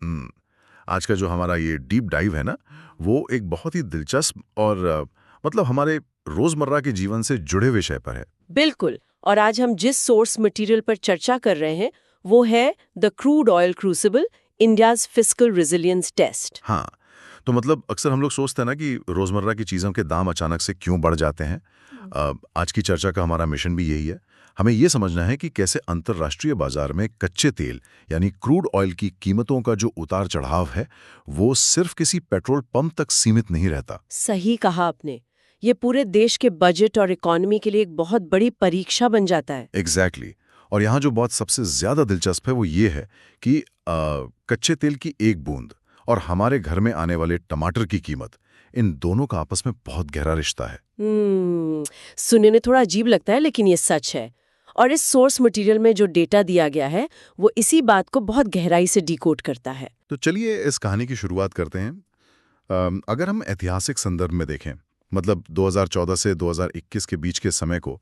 हम्म, आज का जो हमारा ये डीप डाइव है ना, वो एक बहुत ही दिलचस्प और मतलब हमारे रोजमर्रा के जीवन से जुड़े विषय पर है। बिल्कुल। और आज हम जिस सोर्स मटेरियल पर चर्चा कर रहे हैं वो है the crude oil crucible, India's fiscal resilience test. हाँ, तो मतलब अक्सर हम लोग सोचते हैं ना कि रोजमर्रा की चीज़ों के दाम अचानक से क्यों बढ़ जाते हैं। आज की चर्चा का हमारा मिशन भी यही है। हमें ये समझना है कि कैसे अंतर्राष्ट्रीय बाजार में कच्चे तेल यानी क्रूड ऑयल की कीमतों का जो उतार चढ़ाव है, वो सिर्फ किसी पेट्रोल पंप तक सीमित नहीं रहता। सही कहा आपने। ये पूरे देश के बजट और इकोनॉमी के लिए एक बहुत बड़ी परीक्षा बन जाता है। एग्जैक्टली और यहाँ जो बात सबसे ज्यादा दिलचस्प है वो ये है कि कच्चे तेल की एक बूंद और हमारे घर में आने वाले टमाटर की कीमत, इन दोनों का आपस में बहुत गहरा रिश्ता है। सुनने में थोड़ा अजीब लगता है लेकिन ये सच है। और इस सोर्स मटेरियल में जो डेटा दिया गया है वो इसी बात को बहुत गहराई से डिकोड करता है। तो चलिए इस कहानी की शुरुआत करते हैं। अगर हम ऐतिहासिक संदर्भ में देखें, मतलब 2014 से 2021 के बीच के समय को,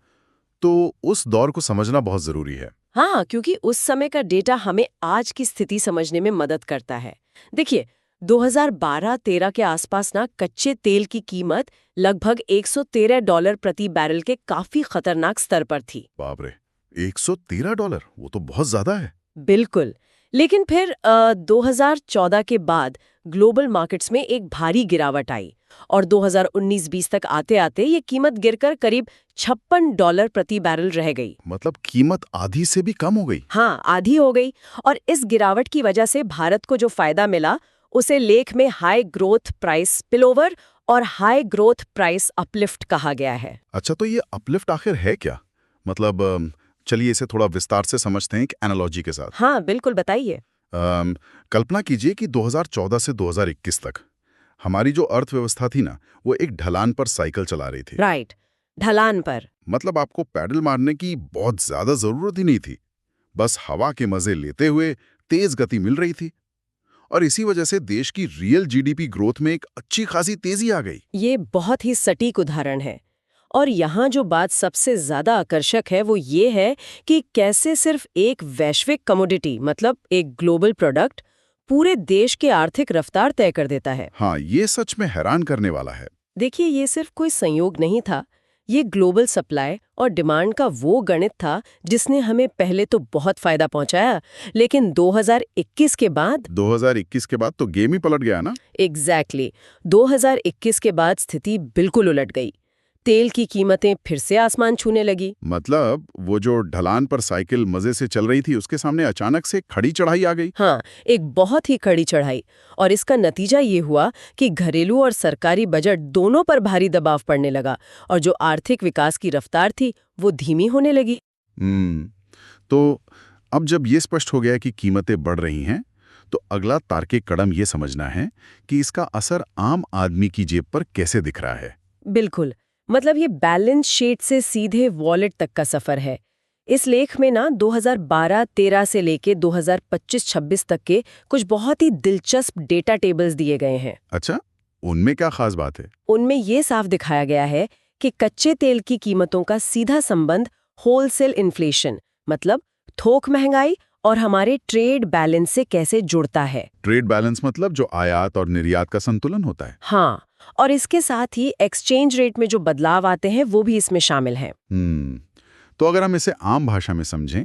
तो उस दौर को समझना बहुत जरूरी है। हाँ, क्योंकि उस समय का डेटा हमें आज की स्थिति समझने में मदद करता है। देखिए, 2012-13 के आसपास ना कच्चे तेल की कीमत लगभग $113 प्रति बैरल के काफी खतरनाक स्तर पर थी। बाप रे, $113, वो तो बहुत ज्यादा है। बिल्कुल। लेकिन फिर 2014 के बाद ग्लोबल मार्केट्स में एक भारी गिरावट आई और 2019-20 तक आते-आते ये कीमत गिरकर करीब $56 प्रति बैरल रह गई। मतलब कीमत आधी से भी कम हो गई। हाँ, आधी हो गई। और इस गिरावट की वजह से भारत को जो फायदा मिला उसे लेख में हाई ग्रोथ प्राइस स्पिलओवर और हाई ग्रोथ प्राइस अपलिफ्ट कहा गया है। अच्छा, तो ये अपलिफ्ट आखिर है क्या? मतलब चलिए इसे थोड़ा विस्तार से समझते हैं एक एनालॉजी के साथ। हाँ, बिल्कुल, बताइए। कल्पना कीजिए कि 2014 से 2021 तक हमारी जो अर्थव्यवस्था थी ना, वो एक ढलान पर साइकिल चला रही थी। राइट, ढलान पर। मतलब आपको पैडल मारने की बहुत ज्यादा जरूरत ही नहीं थी, बस हवा के मजे लेते हुए तेज गति मिल रही थी। और इसी वजह से देश की रियल जीडीपी ग्रोथ में एक अच्छी खासी तेजी आ गई। ये बहुत ही सटीक उदाहरण है। और यहाँ जो बात सबसे ज्यादा आकर्षक है वो ये है कि कैसे सिर्फ एक वैश्विक कमोडिटी, मतलब एक ग्लोबल प्रोडक्ट, पूरे देश के आर्थिक रफ्तार तय कर देता है। हाँ, ये सच में हैरान करने वाला है। देखिए, ये सिर्फ कोई संयोग नहीं था। ये ग्लोबल सप्लाई और डिमांड का वो गणित था जिसने हमें पहले तो बहुत फायदा पहुंचाया, लेकिन 2021 के बाद तो गेम ही पलट गया ना। एग्जैक्टली 2021 के बाद स्थिति बिल्कुल उलट गई। तेल की कीमतें फिर से आसमान छूने लगी। मतलब वो जो ढलान पर साइकिल मजे से चल रही थी, उसके सामने अचानक से खड़ी चढ़ाई आ गई। हाँ, एक बहुत ही कड़ी चढ़ाई। और इसका नतीजा ये हुआ कि घरेलू और सरकारी बजट दोनों पर भारी दबाव पड़ने लगा और जो आर्थिक विकास की रफ्तार थी वो धीमी होने लगी। तो अब जब ये स्पष्ट हो गया कि कीमतें बढ़ रही हैं, तो अगला तार्किक कदम ये समझना है कि इसका असर आम आदमी की जेब पर कैसे दिख रहा है। बिल्कुल, मतलब ये बैलेंस शीट से सीधे वॉलेट तक का सफर है। इस लेख में ना 2012-13 से लेके 2025-26 तक के कुछ बहुत ही दिलचस्प डेटा टेबल्स दिए गए हैं। अच्छा, उनमें क्या खास बात है? उनमें ये साफ दिखाया गया है कि कच्चे तेल की कीमतों का सीधा संबंध होलसेल इन्फ्लेशन, मतलब थोक महंगाई, और हमारे ट्रेड बैलेंस से कैसे जुड़ता है। ट्रेड बैलेंस मतलब जो आयात और निर्यात का संतुलन होता है। हाँ, और इसके साथ ही एक्सचेंज रेट में जो बदलाव आते हैं वो भी इसमें शामिल हैं। तो अगर हम इसे आम भाषा में समझें,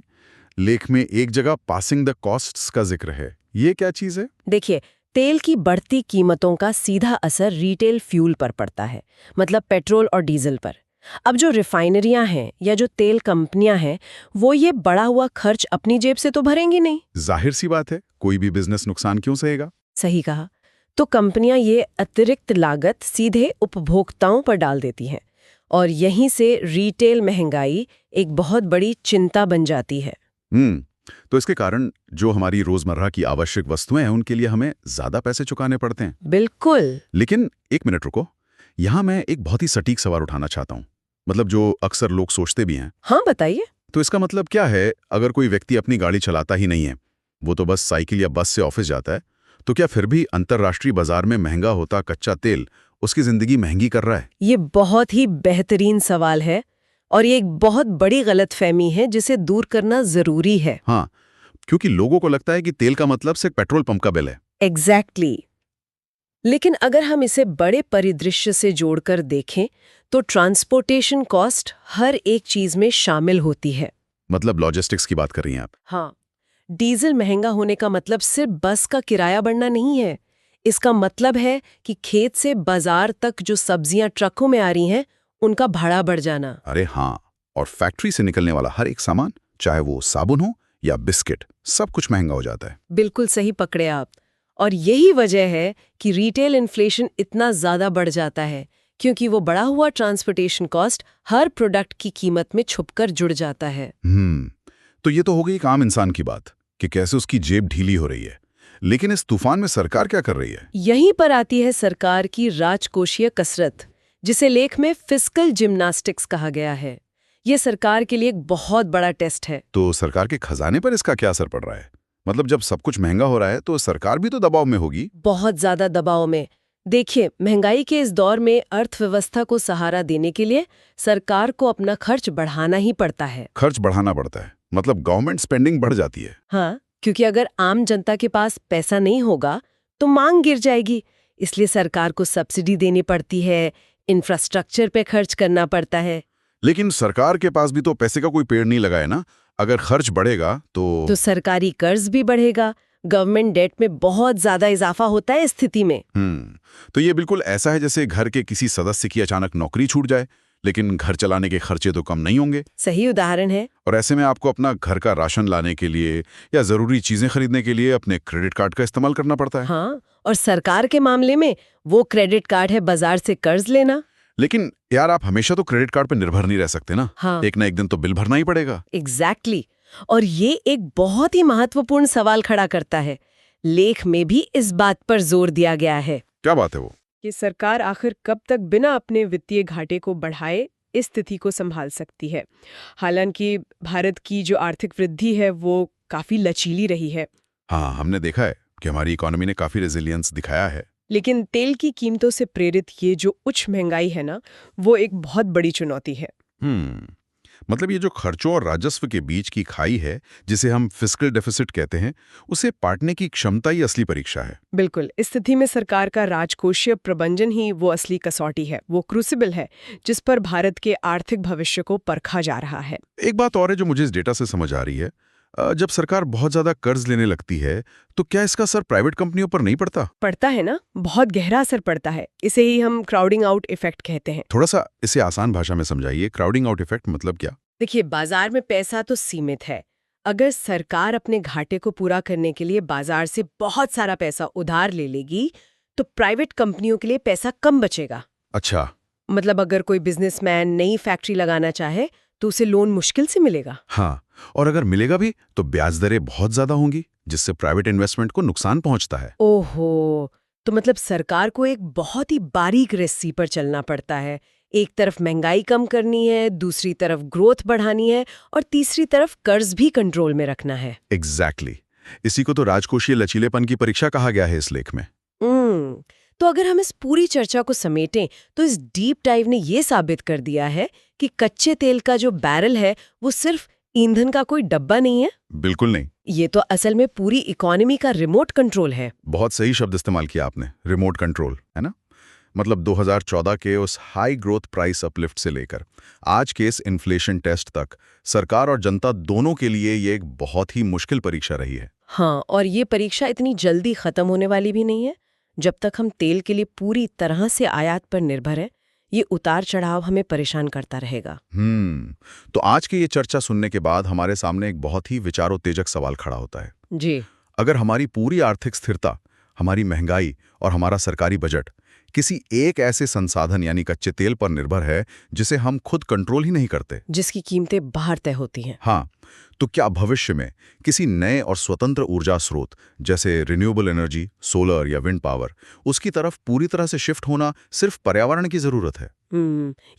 लेख में एक जगह पासिंग द कॉस्ट्स का जिक्र है। ये क्या चीज है? देखिए, तेल की बढ़ती कीमतों का सीधा असर रिटेल फ्यूल पर पड़ता है, मतलब पेट्रोल और डीजल पर। अब जो रिफाइनरियां हैं या जो तेल कंपनियां हैं, वो ये बढ़ा हुआ खर्च अपनी जेब से तो भरेंगी नहीं। जाहिर सी बात है, कोई भी बिजनेस नुकसान क्यों सहेगा। सही कहा। तो कंपनियां ये अतिरिक्त लागत सीधे उपभोक्ताओं पर डाल देती हैं और यहीं से रिटेल महंगाई एक बहुत बड़ी चिंता बन जाती है। तो इसके कारण जो हमारी रोजमर्रा की आवश्यक वस्तुएं हैं, उनके लिए हमें ज्यादा पैसे चुकाने पड़ते हैं। बिल्कुल। लेकिन एक मिनट रुको, यहाँ मैं एक बहुत ही सटीक सवाल उठाना चाहता हूँ, मतलब जो अक्सर लोग सोचते भी हैं। हाँ, बताइए। तो इसका मतलब क्या है, अगर कोई व्यक्ति अपनी गाड़ी चलाता ही नहीं है, वो तो बस साइकिल या बस से ऑफिस जाता है, तो क्या फिर भी अंतर्राष्ट्रीय बाजार में महंगा होता कच्चा तेल उसकी जिंदगी महंगी कर रहा है? ये बहुत ही बेहतरीन सवाल है और ये एक बहुत बड़ी गलतफहमी है जिसे दूर करना जरूरी है। हाँ, क्योंकि लोगों को लगता है कि तेल का मतलब सिर्फ पेट्रोल पंप का बिल है। एग्जैक्टली। लेकिन अगर हम इसे बड़े परिदृश्य से जोड़कर देखें तो ट्रांसपोर्टेशन कॉस्ट हर एक चीज में शामिल होती है। मतलब लॉजिस्टिक्स की बात कर रही हैं आप? हाँ, डीजल महंगा होने का मतलब सिर्फ बस का किराया बढ़ना नहीं है। इसका मतलब है कि खेत से बाजार तक जो सब्जियां ट्रकों में आ रही हैं, उनका भाड़ा बढ़ जाना। अरे हाँ, और फैक्ट्री से निकलने वाला हर एक सामान, चाहे वो साबुन हो या बिस्किट, सब कुछ महंगा हो जाता है। बिल्कुल सही पकड़े आप। और यही वजह है कि रिटेल इन्फ्लेशन इतना ज्यादा बढ़ जाता है, क्योंकि वो बढ़ा हुआ ट्रांसपोर्टेशन कॉस्ट हर प्रोडक्ट की कीमत में छुपकर जुड़ जाता है। तो ये तो हो गई एक आम इंसान की बात कि कैसे उसकी जेब ढीली हो रही है। लेकिन इस तूफान में सरकार क्या कर रही है? यहीं पर आती है सरकार की राजकोषीय कसरत, जिसे लेख में फिस्कल जिम्नास्टिक्स कहा गया है। ये सरकार के लिए एक बहुत बड़ा टेस्ट है। तो सरकार के खजाने पर इसका क्या असर पड़ रहा है? मतलब जब सब कुछ महंगा हो रहा है तो सरकार भी तो दबाव में होगी। बहुत ज्यादा दबाव में। देखिए, महंगाई के इस दौर में अर्थव्यवस्था को सहारा देने के लिए सरकार को अपना खर्च बढ़ाना ही पड़ता है। खर्च बढ़ाना पड़ता है, मतलब गवर्नमेंट स्पेंडिंग बढ़ जाती है। हाँ, क्योंकि अगर आम जनता के पास पैसा नहीं होगा तो मांग गिर जाएगी। इसलिए सरकार को सब्सिडी देनी पड़ती है, इंफ्रास्ट्रक्चर पे खर्च करना पड़ता है। लेकिन सरकार के पास भी तो पैसे का कोई पेड़ नहीं लगा है ना। अगर खर्च बढ़ेगा तो सरकारी कर्ज भी बढ़ेगा। गवर्नमेंट डेट में बहुत ज्यादा इजाफा होता है इस स्थिति में। तो ये बिल्कुल ऐसा है जैसे घर के किसी सदस्य की अचानक नौकरी छूट जाए, लेकिन घर चलाने के खर्चे तो कम नहीं होंगे। सही उदाहरण है। और ऐसे में आपको अपना घर का राशन लाने के लिए या जरूरी चीजें खरीदने के लिए अपने क्रेडिट कार्ड का इस्तेमाल करना पड़ता है। हाँ, और सरकार के मामले में वो क्रेडिट कार्ड है बाजार से कर्ज लेना। लेकिन यार, आप हमेशा तो क्रेडिट कार्ड पर निर्भर नहीं रह सकते ना। हाँ, एक ना एक दिन तो बिल भरना ही पड़ेगा। एग्जैक्टली। और ये एक बहुत ही महत्वपूर्ण सवाल खड़ा करता है। लेख में भी इस बात पर जोर दिया गया है। क्या बात है वो? कि सरकार आखिर कब तक बिना अपने वित्तीय घाटे को बढ़ाए इस स्थिति को संभाल सकती है। हालांकि भारत की जो आर्थिक वृद्धि है वो काफी लचीली रही है। हाँ, हमने देखा है कि हमारी इकोनॉमी ने काफी रेजिलियंस दिखाया है। लेकिन तेल की कीमतों से प्रेरित ये जो उच्च महंगाई है ना, वो एक बहुत बड़ी चुनौती है। मतलब ये जो खर्चों और राजस्व के बीच की खाई है, जिसे हम फिस्कल डेफिसिट कहते हैं, उसे पाटने की क्षमता ही असली परीक्षा है। बिल्कुल। इस स्थिति में सरकार का राजकोषीय प्रबंधन ही वो असली कसौटी है, वो क्रूसिबल है जिस पर भारत के आर्थिक भविष्य को परखा जा रहा है। एक बात और है जो मुझे इस डेटा से समझ आ रही है। जब सरकार बहुत ज्यादा कर्ज लेने लगती है तो क्या इसका असर प्राइवेट कंपनियों पर नहीं पड़ता? पड़ता है ना, बहुत गहरा असर पड़ता है। इसे ही हम क्राउडिंग आउट इफेक्ट कहते हैं। थोड़ा सा इसे आसान भाषा में समझाइए। क्राउडिंग आउट इफेक्ट मतलब क्या? देखिए, बाजार में पैसा तो सीमित है। अगर सरकार अपने घाटे को पूरा करने के लिए बाजार से बहुत सारा पैसा उधार ले लेगी तो प्राइवेट कंपनियों के लिए पैसा कम बचेगा। अच्छा। मतलब अगर कोई बिजनेसमैन नई फैक्ट्री लगाना चाहे तो उसे लोन मुश्किल से मिलेगा। हाँ, और अगर मिलेगा भी तो ब्याज दरें बहुत ज्यादा होंगी, जिससे प्राइवेट इन्वेस्टमेंट को नुकसान पहुंचता है। ओहो, तो मतलब सरकार को एक बहुत ही बारीक रस्सी पर चलना पड़ता है। एक तरफ महंगाई कम करनी है, दूसरी तरफ ग्रोथ बढ़ानी है और तीसरी तरफ कर्ज भी कंट्रोल में रखना है। एग्जैक्टली। इसी को तो राजकोषीय लचीलेपन की परीक्षा कहा गया है इस लेख में। तो अगर हम इस पूरी चर्चा को समेटें तो इस डीप डाइव ने ये साबित कर दिया है कि कच्चे तेल का जो बैरल है वो सिर्फ ईंधन का कोई डब्बा नहीं है। बिल्कुल नहीं। ये तो असल में पूरी इकोनॉमी का रिमोट कंट्रोल है। बहुत सही शब्द इस्तेमाल किया आपने, रिमोट कंट्रोल, है ना। मतलब 2014 के उस हाई ग्रोथ प्राइस अपलिफ्ट से लेकर आज के इस इन्फ्लेशन टेस्ट तक सरकार और जनता दोनों के लिए ये एक बहुत ही मुश्किल परीक्षा रही है। हाँ, और ये परीक्षा इतनी जल्दी खत्म होने वाली भी नहीं है। जब तक हम तेल के लिए पूरी तरह से आयात पर निर्भर हैं, ये उतार चढ़ाव हमें परेशान करता रहेगा। तो आज की ये चर्चा सुनने के बाद हमारे सामने एक बहुत ही विचारोत्तेजक सवाल खड़ा होता है। जी। अगर हमारी पूरी आर्थिक स्थिरता, हमारी महंगाई और हमारा सरकारी बजट किसी एक ऐसे संसाधन यानी कच्चे तेल पर निर्भर है जिसे हम खुद कंट्रोल ही नहीं करते, जिसकी कीमतें बाहर तय होती हैं, हाँ, तो क्या भविष्य में किसी नए और स्वतंत्र ऊर्जा स्रोत जैसे रिन्यूएबल एनर्जी, सोलर या विंड पावर, उसकी तरफ पूरी तरह से शिफ्ट होना सिर्फ पर्यावरण की जरूरत है?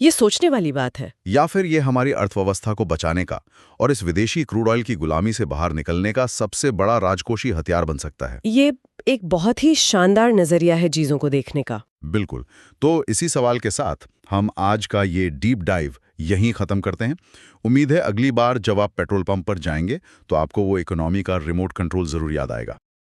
ये सोचने वाली बात है। या फिर ये हमारी अर्थव्यवस्था को बचाने का और इस विदेशी क्रूड ऑयल की गुलामी से बाहर निकलने का सबसे बड़ा राजकोषीय हथियार बन सकता है? ये एक बहुत ही शानदार नजरिया है चीजों को देखने का। बिल्कुल। तो इसी सवाल के साथ हम आज का ये डीप डाइव यहीं ख़त्म करते हैं। उम्मीद है अगली बार जब आप पेट्रोल पंप पर जाएंगे तो आपको वो इकोनॉमी का रिमोट कंट्रोल ज़रूर याद आएगा।